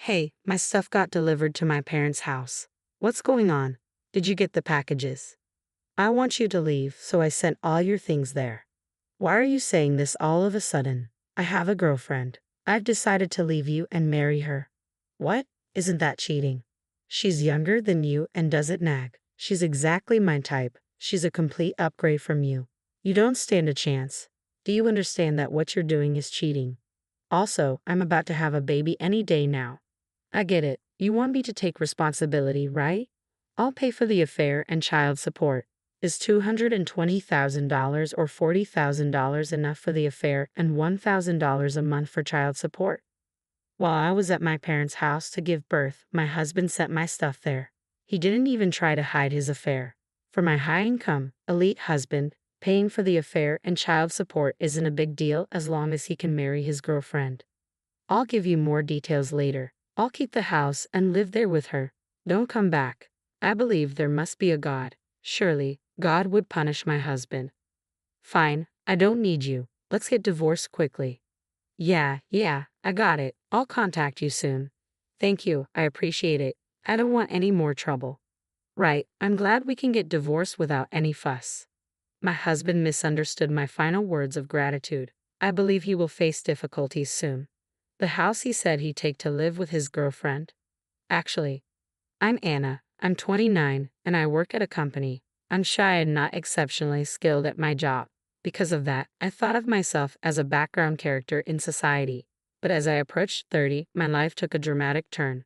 Hey, my stuff got delivered to my parents' house. What's going on? Did you get the packages? I want you to leave, so I sent all your things there. Why are you saying this all of a sudden? I have a girlfriend. I've decided to leave you and marry her. What? Isn't that cheating? She's younger than you and doesn't nag. She's exactly my type. She's a complete upgrade from you. You don't stand a chance. Do you understand that what you're doing is cheating? Also, I'm about to have a baby any day now. I get it. You want me to take responsibility, right? I'll pay for the affair and child support. Is $220,000 or $40,000 enough for the affair and $1,000 a month for child support? While I was at my parents' house to give birth, my husband sent my stuff there. He didn't even try to hide his affair. For my high income, elite husband, paying for the affair and child support isn't a big deal as long as he can marry his girlfriend. I'll give you more details later. I'll keep the house and live there with her. Don't come back. I believe there must be a God. Surely, God would punish my husband. Fine, I don't need you. Let's get divorced quickly. Yeah, I got it. I'll contact you soon. Thank you, I appreciate it. I don't want any more trouble. Right, I'm glad we can get divorced without any fuss. My husband misunderstood my final words of gratitude. I believe he will face difficulties soon. The house he said he'd take to live with his girlfriend. Actually, I'm Anna. I'm 29, and I work at a company. I'm shy and not exceptionally skilled at my job. Because of that, I thought of myself as a background character in society. But as I approached 30, my life took a dramatic turn.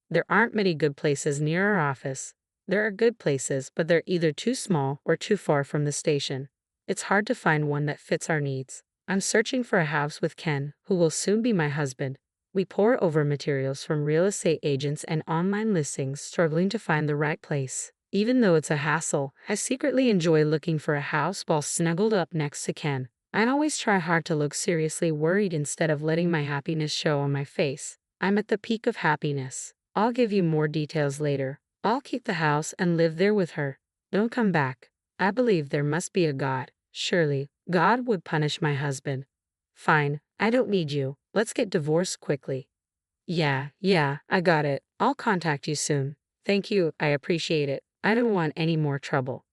There aren't many good places near our office. There are good places, but they're either too small or too far from the station. It's hard to find one that fits our needs. I'm searching for a house with Ken, who will soon be my husband. We pore over materials from real estate agents and online listings, struggling to find the right place. Even though it's a hassle, I secretly enjoy looking for a house while snuggled up next to Ken. I always try hard to look seriously worried instead of letting my happiness show on my face. I'm at the peak of happiness. I'll give you more details later. I'll keep the house and live there with her. Don't come back. I believe there must be a God. Surely, God would punish my husband. Fine, I don't need you. Let's get divorced quickly. Yeah, I got it. I'll contact you soon. Thank you, I appreciate it. I don't want any more trouble.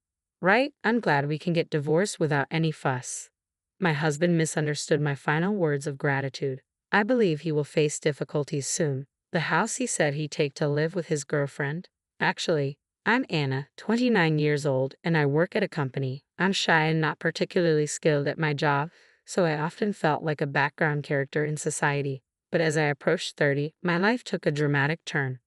Right? I'm glad we can get divorced without any fuss. My husband misunderstood my final words of gratitude. I believe he will face difficulties soon. The house he said he'd take to live with his girlfriend. Actually, I'm Anna, 29 years old, and I work at a company. I'm shy and not particularly skilled at my job, so I often felt like a background character in society. But as I approached 30, my life took a dramatic turn.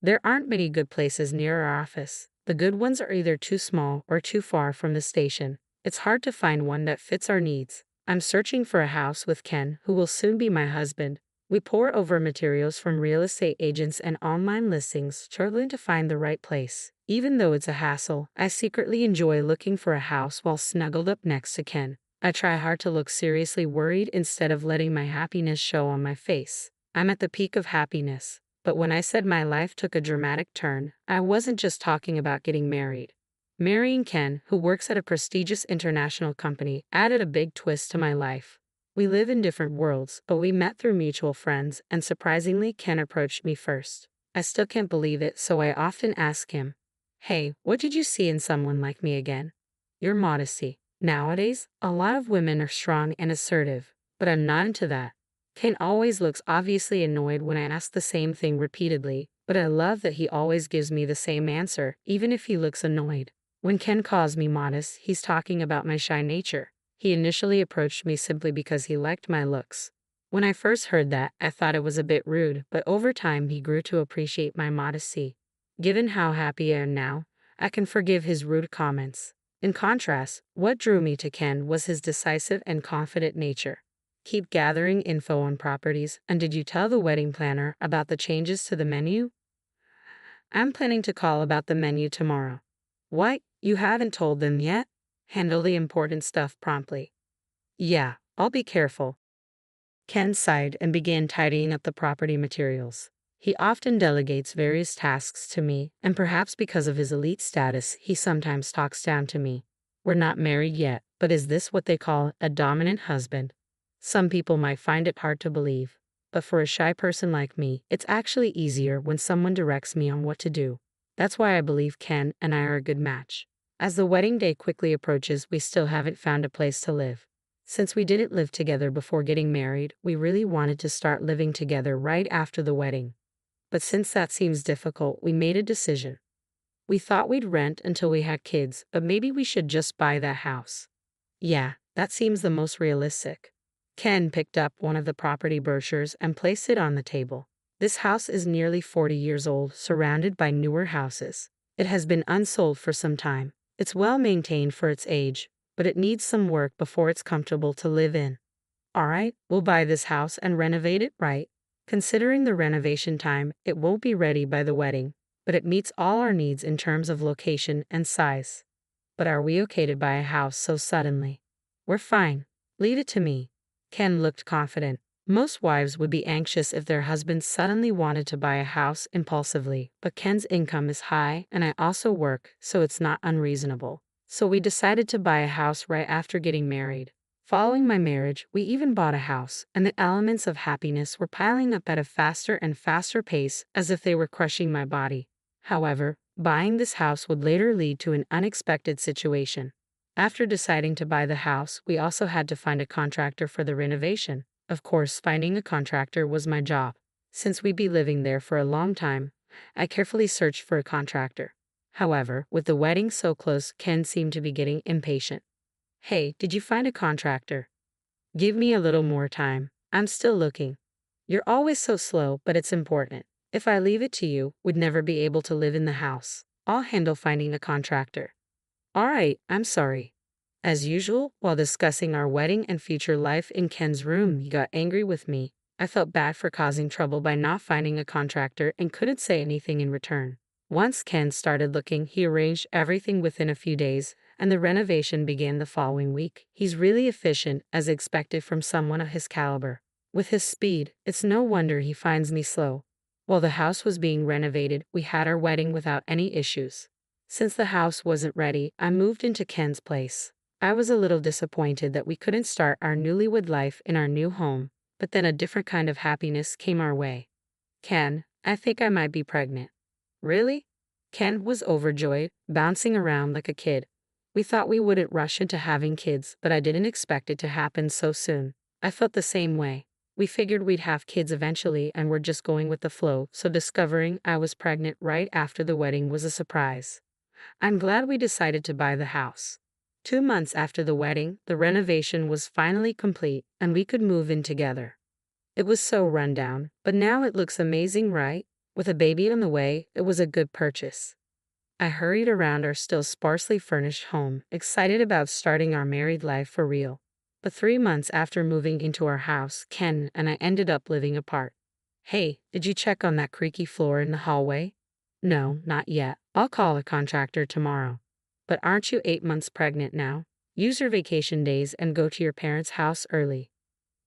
There aren't many good places near our office. The good ones are either too small or too far from the station. It's hard to find one that fits our needs. I'm searching for a house with Ken, who will soon be my husband. We pore over materials from real estate agents and online listings, struggling to find the right place. Even though it's a hassle, I secretly enjoy looking for a house while snuggled up next to Ken. I try hard to look seriously worried instead of letting my happiness show on my face. I'm at the peak of happiness. But when I said my life took a dramatic turn, I wasn't just talking about getting married. Marrying Ken, who works at a prestigious international company, added a big twist to my life. We live in different worlds, but we met through mutual friends, and surprisingly, Ken approached me first. I still can't believe it, so I often ask him, "Hey, what did you see in someone like me again?" Your modesty. Nowadays, a lot of women are strong and assertive, but I'm not into that. Ken always looks obviously annoyed when I ask the same thing repeatedly, but I love that he always gives me the same answer, even if he looks annoyed. When Ken calls me modest, he's talking about my shy nature. He initially approached me simply because he liked my looks. When I first heard that, I thought it was a bit rude, but over time he grew to appreciate my modesty. Given how happy I am now, I can forgive his rude comments. In contrast, what drew me to Ken was his decisive and confident nature. Keep gathering info on properties, and did you tell the wedding planner about the changes to the menu? I'm planning to call about the menu tomorrow. What? You haven't told them yet? Handle the important stuff promptly. Yeah, I'll be careful. Ken sighed and began tidying up the property materials. He often delegates various tasks to me, and perhaps because of his elite status, he sometimes talks down to me. We're not married yet, but is this what they call a dominant husband? Some people might find it hard to believe. but for a shy person like me, it's actually easier when someone directs me on what to do. That's why I believe Ken and I are a good match. As the wedding day quickly approaches, we still haven't found a place to live. Since we didn't live together before getting married, we really wanted to start living together right after the wedding. But since that seems difficult, we made a decision. We thought we'd rent until we had kids, but maybe we should just buy that house. Yeah, that seems the most realistic. Ken picked up one of the property brochures and placed it on the table. This house is nearly 40 years old, surrounded by newer houses. It has been unsold for some time. It's well maintained for its age, but it needs some work before it's comfortable to live in. All right, we'll buy this house and renovate it right. Considering the renovation time, it won't be ready by the wedding, but it meets all our needs in terms of location and size. But are we okay to buy a house so suddenly? We're fine. Leave it to me. Ken looked confident. Most wives would be anxious if their husbands suddenly wanted to buy a house impulsively, but Ken's income is high and I also work, so it's not unreasonable. So we decided to buy a house right after getting married. Following my marriage, we even bought a house, and the elements of happiness were piling up at a faster and faster pace as if they were crushing my body. However, buying this house would later lead to an unexpected situation. After deciding to buy the house, we also had to find a contractor for the renovation. Of course, finding a contractor was my job. Since we'd be living there for a long time, I carefully searched for a contractor. However, with the wedding so close, Ken seemed to be getting impatient. Hey, did you find a contractor? Give me a little more time. I'm still looking. You're always so slow, but it's important. If I leave it to you, we'd never be able to live in the house. I'll handle finding a contractor. All right, I'm sorry. As usual, while discussing our wedding and future life in Ken's room, he got angry with me. I felt bad for causing trouble by not finding a contractor and couldn't say anything in return. Once Ken started looking, he arranged everything within a few days, and the renovation began the following week. He's really efficient, as expected from someone of his caliber. With his speed, it's no wonder he finds me slow. While the house was being renovated, we had our wedding without any issues. Since the house wasn't ready, I moved into Ken's place. I was a little disappointed that we couldn't start our newlywed life in our new home, but then a different kind of happiness came our way. Ken, I think I might be pregnant. Really? Ken was overjoyed, bouncing around like a kid. We thought we wouldn't rush into having kids, but I didn't expect it to happen so soon. I felt the same way. We figured we'd have kids eventually and were just going with the flow, so discovering I was pregnant right after the wedding was a surprise. I'm glad we decided to buy the house. 2 months after the wedding, the renovation was finally complete and we could move in together. It was so run down, but now it looks amazing, right? With a baby on the way, it was a good purchase. I hurried around our still sparsely furnished home, excited about starting our married life for real. But 3 months after moving into our house, Ken and I ended up living apart. Hey, did you check on that creaky floor in the hallway? No, not yet. I'll call a contractor tomorrow. But aren't you 8 months pregnant now? Use your vacation days and go to your parents' house early.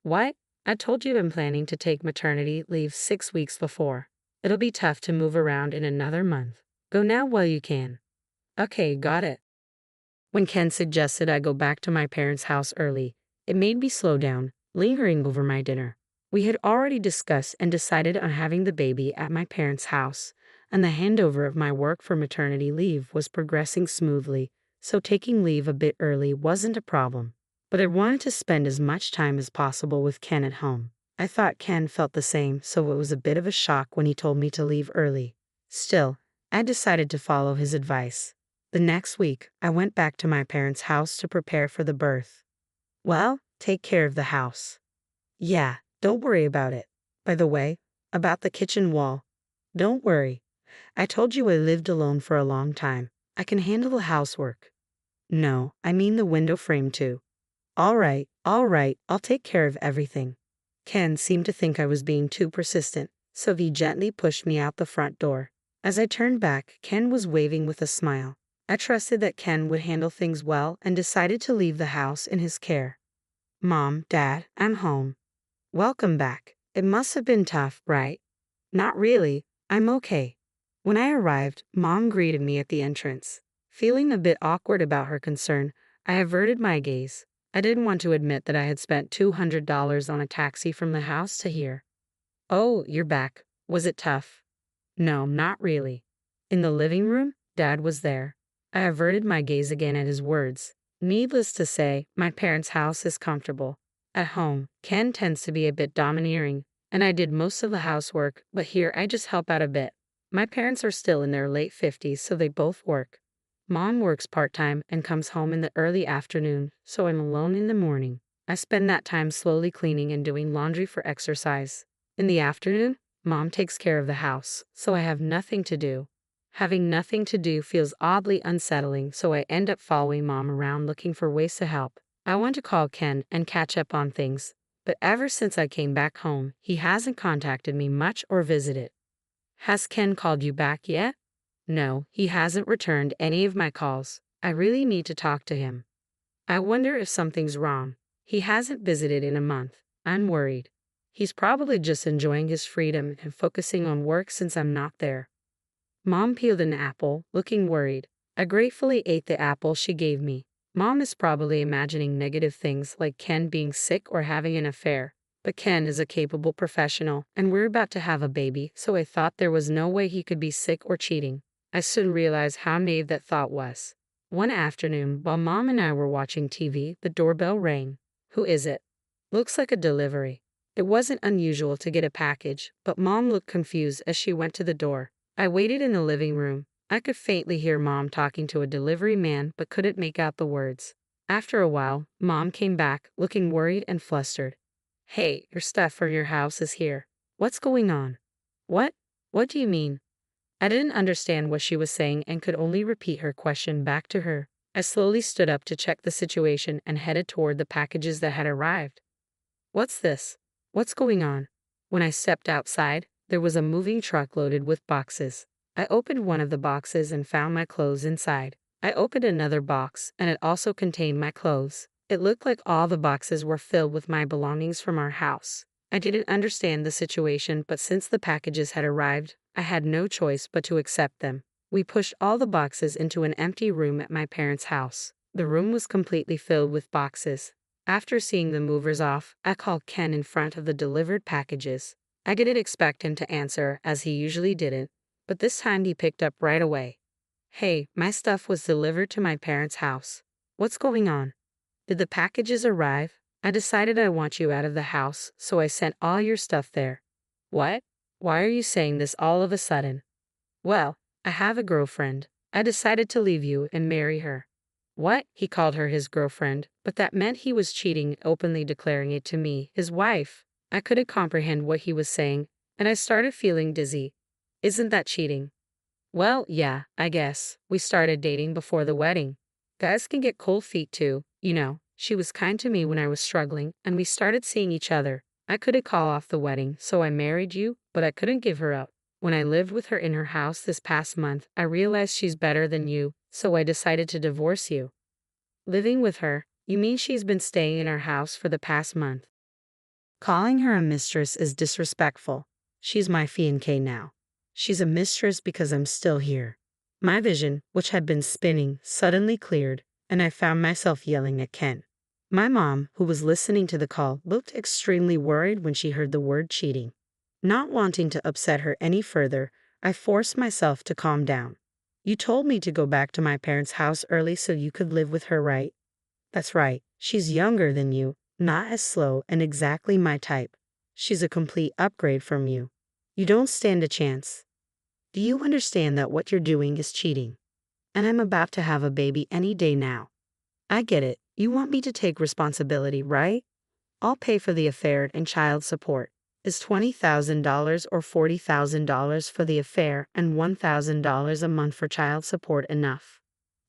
What? I told you I'm planning to take maternity leave 6 weeks before. It'll be tough to move around in another month. Go now while you can. Okay, got it. When Ken suggested I go back to my parents' house early, it made me slow down, lingering over my dinner. We had already discussed and decided on having the baby at my parents' house, and the handover of my work for maternity leave was progressing smoothly, so taking leave a bit early wasn't a problem. But I wanted to spend as much time as possible with Ken at home. I thought Ken felt the same, so it was a bit of a shock when he told me to leave early. Still, I decided to follow his advice. The next week, I went back to my parents' house to prepare for the birth. Well, take care of the house. Yeah, don't worry about it. By the way, about the kitchen wall. Don't worry. I told you I lived alone for a long time. I can handle the housework. No, I mean the window frame too. All right, I'll take care of everything. Ken seemed to think I was being too persistent, so he gently pushed me out the front door. As I turned back, Ken was waving with a smile. I trusted that Ken would handle things well and decided to leave the house in his care. Mom, Dad, I'm home. Welcome back. It must have been tough, right? Not really. I'm okay. When I arrived, Mom greeted me at the entrance. Feeling a bit awkward about her concern, I averted my gaze. I didn't want to admit that I had spent $200 on a taxi from the house to here. Oh, you're back. Was it tough? No, not really. In the living room, Dad was there. I averted my gaze again at his words. Needless to say, my parents' house is comfortable. At home, Ken tends to be a bit domineering, and I did most of the housework, but here I just help out a bit. My parents are still in their late 50s, so they both work. Mom works part-time and comes home in the early afternoon, so I'm alone in the morning. I spend that time slowly cleaning and doing laundry for exercise. In the afternoon, Mom takes care of the house, so I have nothing to do. Having nothing to do feels oddly unsettling, so I end up following Mom around looking for ways to help. I want to call Ken and catch up on things, but ever since I came back home, he hasn't contacted me much or visited. Has Ken called you back yet? No, he hasn't returned any of my calls. I really need to talk to him. I wonder if something's wrong. He hasn't visited in a month. I'm worried. He's probably just enjoying his freedom and focusing on work since I'm not there. Mom peeled an apple, looking worried. I gratefully ate the apple she gave me. Mom is probably imagining negative things like Ken being sick or having an affair. But Ken is a capable professional, and we're about to have a baby, so I thought there was no way he could be sick or cheating. I soon realized how naive that thought was. One afternoon, while Mom and I were watching TV, the doorbell rang. Who is it? Looks like a delivery. It wasn't unusual to get a package, but Mom looked confused as she went to the door. I waited in the living room. I could faintly hear Mom talking to a delivery man but couldn't make out the words. After a while, Mom came back, looking worried and flustered. Hey, your stuff for your house is here. What's going on? What? What do you mean? I didn't understand what she was saying and could only repeat her question back to her. I slowly stood up to check the situation and headed toward the packages that had arrived. What's this? What's going on? When I stepped outside, there was a moving truck loaded with boxes. I opened one of the boxes and found my clothes inside. I opened another box, and it also contained my clothes. It looked like all the boxes were filled with my belongings from our house. I didn't understand the situation, but since the packages had arrived, I had no choice but to accept them. We pushed all the boxes into an empty room at my parents' house. The room was completely filled with boxes. After seeing the movers off, I called Ken in front of the delivered packages. I didn't expect him to answer, as he usually didn't, but this time he picked up right away. Hey, my stuff was delivered to my parents' house. What's going on? Did the packages arrive? I decided I want you out of the house, so I sent all your stuff there. What? Why are you saying this all of a sudden? Well, I have a girlfriend. I decided to leave you and marry her. What? He called her his girlfriend, but that meant he was cheating, openly declaring it to me, his wife. I couldn't comprehend what he was saying, and I started feeling dizzy. Isn't that cheating? Well, yeah, I guess. We started dating before the wedding. Guys can get cold feet too, you know. She was kind to me when I was struggling, and we started seeing each other. I couldn't call off the wedding, so I married you, but I couldn't give her up. When I lived with her in her house this past month, I realized she's better than you, so I decided to divorce you. Living with her? You mean she's been staying in our house for the past month? Calling her a mistress is disrespectful. She's my fiancée now. She's a mistress because I'm still here. My vision, which had been spinning, suddenly cleared, and I found myself yelling at Ken. My mom, who was listening to the call, looked extremely worried when she heard the word cheating. Not wanting to upset her any further, I forced myself to calm down. You told me to go back to my parents' house early so you could live with her, right? That's right. She's younger than you, not as slow, and exactly my type. She's a complete upgrade from you. You don't stand a chance. Do you understand that what you're doing is cheating? And I'm about to have a baby any day now. I get it. You want me to take responsibility, right? I'll pay for the affair and child support. Is $20,000 or $40,000 for the affair and $1,000 a month for child support enough?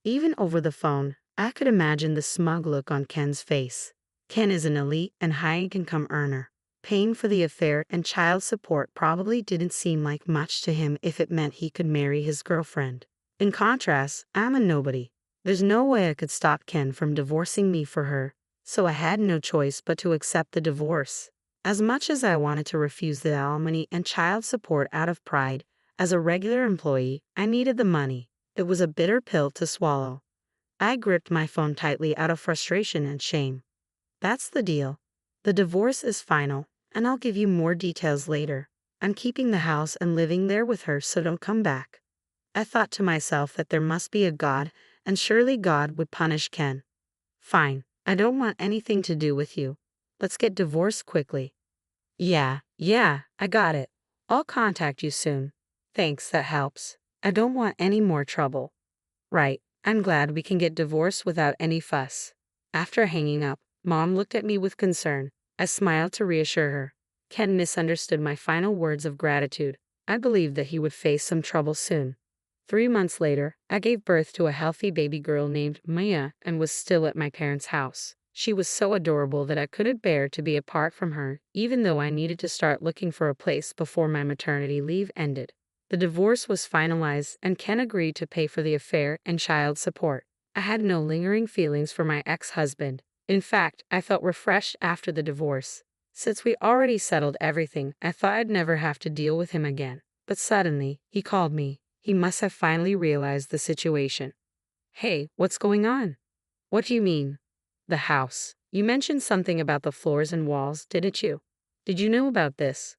Even over the phone, I could imagine the smug look on Ken's face. Ken is an elite and high-income earner. Paying for the affair and child support probably didn't seem like much to him if it meant he could marry his girlfriend. In contrast, I'm a nobody. There's no way I could stop Ken from divorcing me for her, so I had no choice but to accept the divorce. As much as I wanted to refuse the alimony and child support out of pride, as a regular employee, I needed the money. It was a bitter pill to swallow. I gripped my phone tightly out of frustration and shame. That's the deal. The divorce is final, and I'll give you more details later. I'm keeping the house and living there with her, so don't come back. I thought to myself that there must be a God, and surely God would punish Ken. Fine, I don't want anything to do with you. Let's get divorced quickly. Yeah, I got it. I'll contact you soon. Thanks, that helps. I don't want any more trouble. Right, I'm glad we can get divorced without any fuss. After hanging up, Mom looked at me with concern. I smiled to reassure her. Ken misunderstood my final words of gratitude. I believed that he would face some trouble soon. 3 months later, I gave birth to a healthy baby girl named Maya and was still at my parents' house. She was so adorable that I couldn't bear to be apart from her, even though I needed to start looking for a place before my maternity leave ended. The divorce was finalized, and Ken agreed to pay for the affair and child support. I had no lingering feelings for my ex-husband. In fact, I felt refreshed after the divorce. Since we already settled everything, I thought I'd never have to deal with him again. But suddenly, he called me. He must have finally realized the situation. Hey, what's going on? What do you mean? The house. You mentioned something about the floors and walls, didn't you? Did you know about this?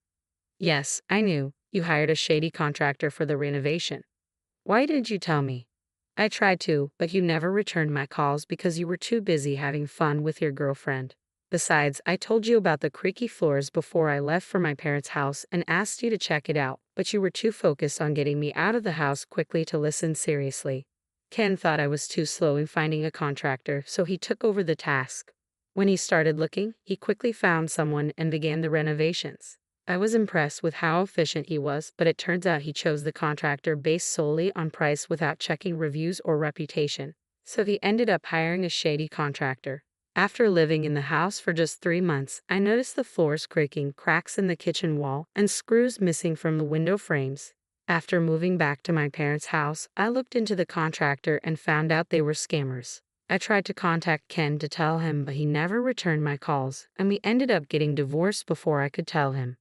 Yes, I knew. You hired a shady contractor for the renovation. Why didn't you tell me? I tried to, but you never returned my calls because you were too busy having fun with your girlfriend. Besides, I told you about the creaky floors before I left for my parents' house and asked you to check it out, but you were too focused on getting me out of the house quickly to listen seriously. Ken thought I was too slow in finding a contractor, so he took over the task. When he started looking, he quickly found someone and began the renovations. I was impressed with how efficient he was, but it turns out he chose the contractor based solely on price without checking reviews or reputation. So he ended up hiring a shady contractor. After living in the house for just 3 months, I noticed the floors creaking, cracks in the kitchen wall, and screws missing from the window frames. After moving back to my parents' house, I looked into the contractor and found out they were scammers. I tried to contact Ken to tell him, but he never returned my calls, and we ended up getting divorced before I could tell him.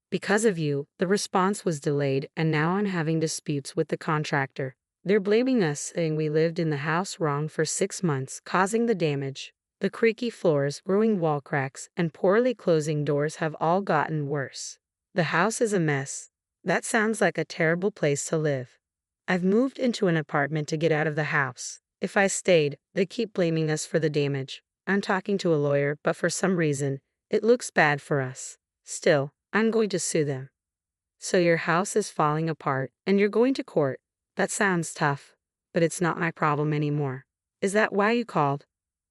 Because of you, the response was delayed, and now I'm having disputes with the contractor. They're blaming us, saying we lived in the house wrong for 6 months, causing the damage. The creaky floors, growing wall cracks, and poorly closing doors have all gotten worse. The house is a mess. That sounds like a terrible place to live. I've moved into an apartment to get out of the house. If I stayed, they'd keep blaming us for the damage. I'm talking to a lawyer, but for some reason, it looks bad for us. Still, I'm going to sue them. So your house is falling apart, and you're going to court. That sounds tough, but it's not my problem anymore. Is that why you called?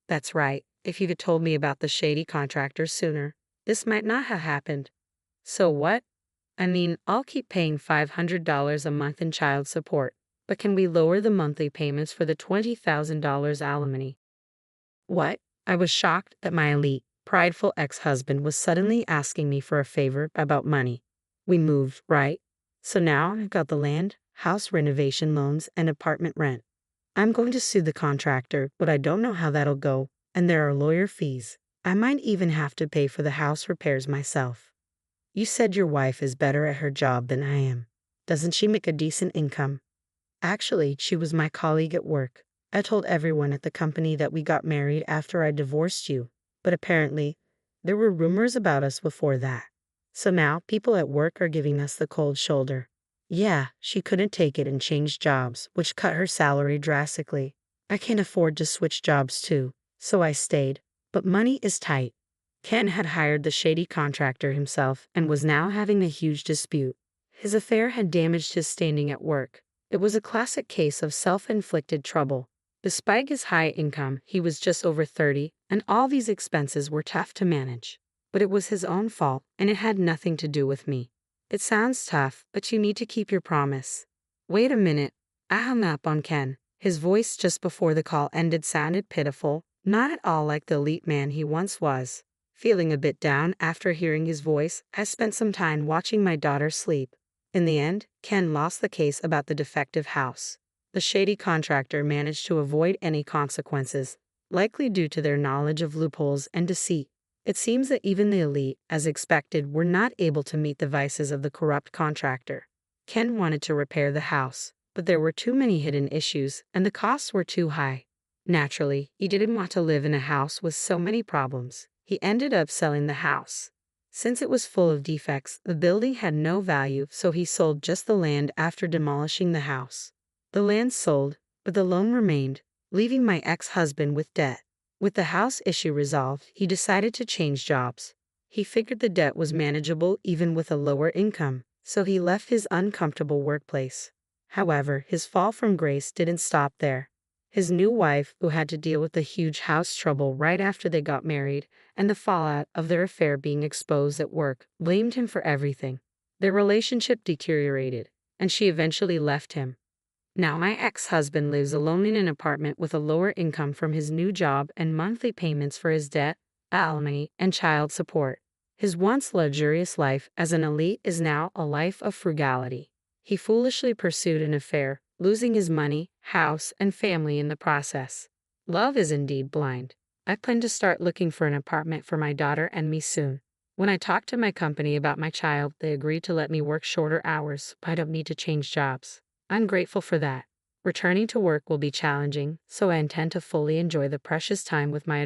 That's right. If you had told me about the shady contractor sooner, this might not have happened. So what? I mean, I'll keep paying $500 a month in child support, but can we lower the monthly payments for the $20,000 alimony? What? I was shocked that my elite, prideful ex-husband was suddenly asking me for a favor about money. We moved, right? So now I've got the land, house renovation loans, and apartment rent. I'm going to sue the contractor, but I don't know how that'll go, and there are lawyer fees. I might even have to pay for the house repairs myself. You said your wife is better at her job than I am. Doesn't she make a decent income? Actually, she was my colleague at work. I told everyone at the company that we got married after I divorced you, but apparently, there were rumors about us before that. So now people at work are giving us the cold shoulder. Yeah, she couldn't take it and changed jobs, which cut her salary drastically. I can't afford to switch jobs too, so I stayed. But money is tight. Ken had hired the shady contractor himself and was now having a huge dispute. His affair had damaged his standing at work. It was a classic case of self-inflicted trouble. Despite his high income, he was just over 30, and all these expenses were tough to manage. But it was his own fault, and it had nothing to do with me. It sounds tough, but you need to keep your promise. Wait a minute. I hung up on Ken. His voice just before the call ended sounded pitiful, not at all like the elite man he once was. Feeling a bit down after hearing his voice, I spent some time watching my daughter sleep. In the end, Ken lost the case about the defective house. The shady contractor managed to avoid any consequences, likely due to their knowledge of loopholes and deceit. It seems that even the elite, as expected, were not able to meet the vices of the corrupt contractor. Ken wanted to repair the house, but there were too many hidden issues, and the costs were too high. Naturally, he didn't want to live in a house with so many problems. He ended up selling the house. Since it was full of defects, the building had no value, so he sold just the land after demolishing the house. The land sold, but the loan remained, leaving my ex-husband with debt. With the house issue resolved, he decided to change jobs. He figured the debt was manageable even with a lower income, so he left his uncomfortable workplace. However, his fall from grace didn't stop there. His new wife, who had to deal with the huge house trouble right after they got married, and the fallout of their affair being exposed at work, blamed him for everything. Their relationship deteriorated, and she eventually left him. Now my ex-husband lives alone in an apartment with a lower income from his new job and monthly payments for his debt, alimony, and child support. His once luxurious life as an elite is now a life of frugality. He foolishly pursued an affair, losing his money, house, and family in the process. Love is indeed blind. I plan to start looking for an apartment for my daughter and me soon. When I talked to my company about my child, they agreed to let me work shorter hours, but I don't need to change jobs. I'm grateful for that. Returning to work will be challenging, so I intend to fully enjoy the precious time with my